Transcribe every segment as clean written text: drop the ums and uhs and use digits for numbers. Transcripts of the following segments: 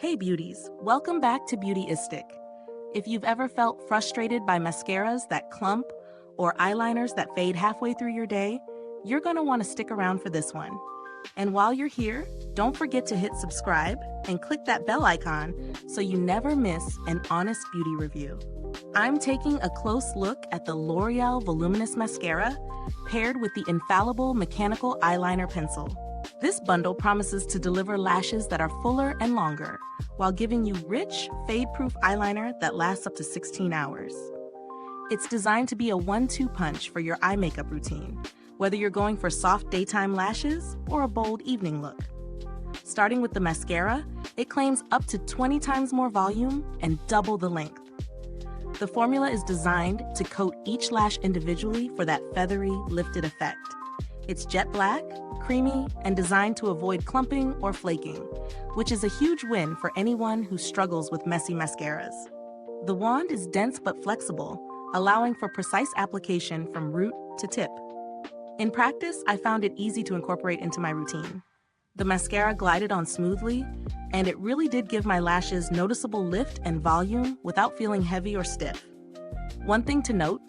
Hey beauties, welcome back to Beautyistic. If you've ever felt frustrated by mascaras that clump or eyeliners that fade halfway through your day, you're gonna wanna stick around for this one. And while you're here, don't forget to hit subscribe and click that bell icon so you never miss an honest beauty review. I'm taking a close look at the L'Oreal Voluminous Mascara paired with the Infallible Mechanical Eyeliner Pencil. This bundle promises to deliver lashes that are fuller and longer, while giving you rich, fade-proof eyeliner that lasts up to 16 hours. It's designed to be a 1-2 punch for your eye makeup routine, whether you're going for soft daytime lashes or a bold evening look. Starting with the mascara, it claims up to 20 times more volume and double the length. The formula is designed to coat each lash individually for that feathery, lifted effect. It's jet black, creamy, and designed to avoid clumping or flaking, which is a huge win for anyone who struggles with messy mascaras. The wand is dense but flexible, allowing for precise application from root to tip. In practice, I found it easy to incorporate into my routine. The mascara glided on smoothly, and it really did give my lashes noticeable lift and volume without feeling heavy or stiff. One thing to note,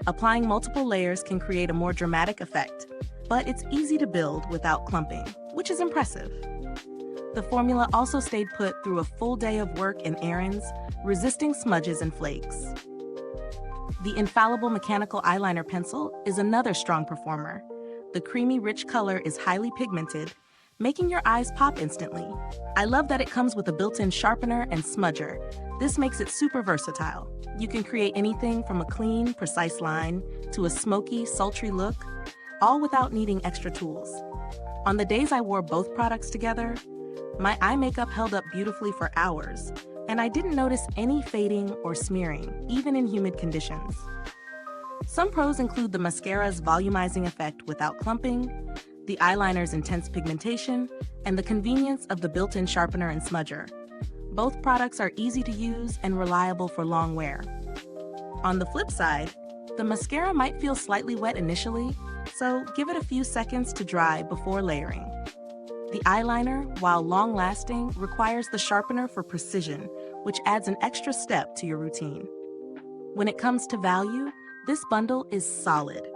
applying multiple layers can create a more dramatic effect, but it's easy to build without clumping, which is impressive. The formula also stayed put through a full day of work and errands, resisting smudges and flakes. The Infallible Mechanical Eyeliner Pencil is another strong performer. The creamy, rich color is highly pigmented, making your eyes pop instantly. I love that it comes with a built-in sharpener and smudger. This makes it super versatile. You can create anything from a clean, precise line to a smoky, sultry look, all without needing extra tools. On the days I wore both products together, my eye makeup held up beautifully for hours, and I didn't notice any fading or smearing, even in humid conditions. Some pros include the mascara's volumizing effect without clumping, the eyeliner's intense pigmentation, and the convenience of the built-in sharpener and smudger. Both products are easy to use and reliable for long wear. On the flip side, the mascara might feel slightly wet initially, so give it a few seconds to dry before layering. The eyeliner, while long-lasting, requires the sharpener for precision, which adds an extra step to your routine. When it comes to value, this bundle is solid.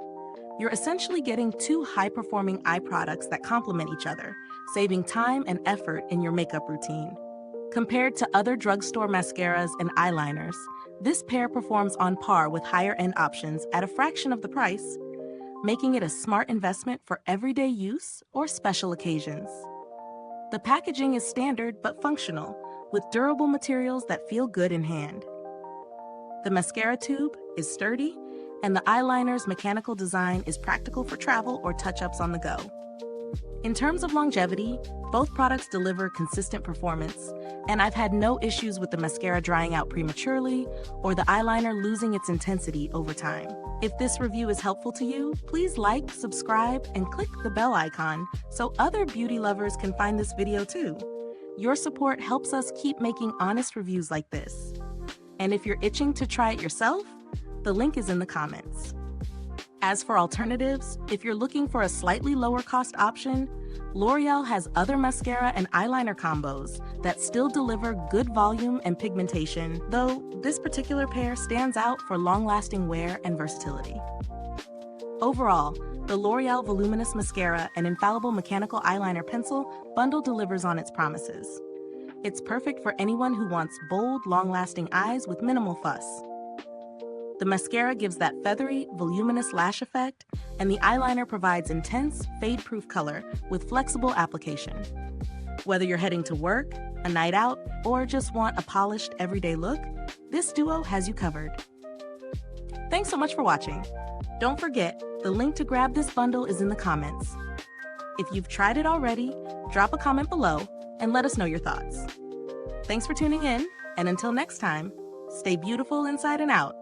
You're essentially getting two high-performing eye products that complement each other, saving time and effort in your makeup routine. Compared to other drugstore mascaras and eyeliners, this pair performs on par with higher-end options at a fraction of the price, making it a smart investment for everyday use or special occasions. The packaging is standard but functional, with durable materials that feel good in hand. The mascara tube is sturdy, and the eyeliner's mechanical design is practical for travel or touch-ups on the go. In terms of longevity, both products deliver consistent performance, and I've had no issues with the mascara drying out prematurely or the eyeliner losing its intensity over time. If this review is helpful to you, please like, subscribe, and click the bell icon so other beauty lovers can find this video too. Your support helps us keep making honest reviews like this. And if you're itching to try it yourself, the link is in the comments. As for alternatives, if you're looking for a slightly lower cost option, L'Oreal has other mascara and eyeliner combos that still deliver good volume and pigmentation, though this particular pair stands out for long-lasting wear and versatility. Overall, the L'Oreal Voluminous Mascara and Infallible Mechanical Eyeliner Pencil bundle delivers on its promises. It's perfect for anyone who wants bold, long-lasting eyes with minimal fuss. The mascara gives that feathery, voluminous lash effect, and the eyeliner provides intense, fade-proof color with flexible application. Whether you're heading to work, a night out, or just want a polished, everyday look, this duo has you covered. Thanks so much for watching. Don't forget, the link to grab this bundle is in the comments. If you've tried it already, drop a comment below and let us know your thoughts. Thanks for tuning in, and until next time, stay beautiful inside and out.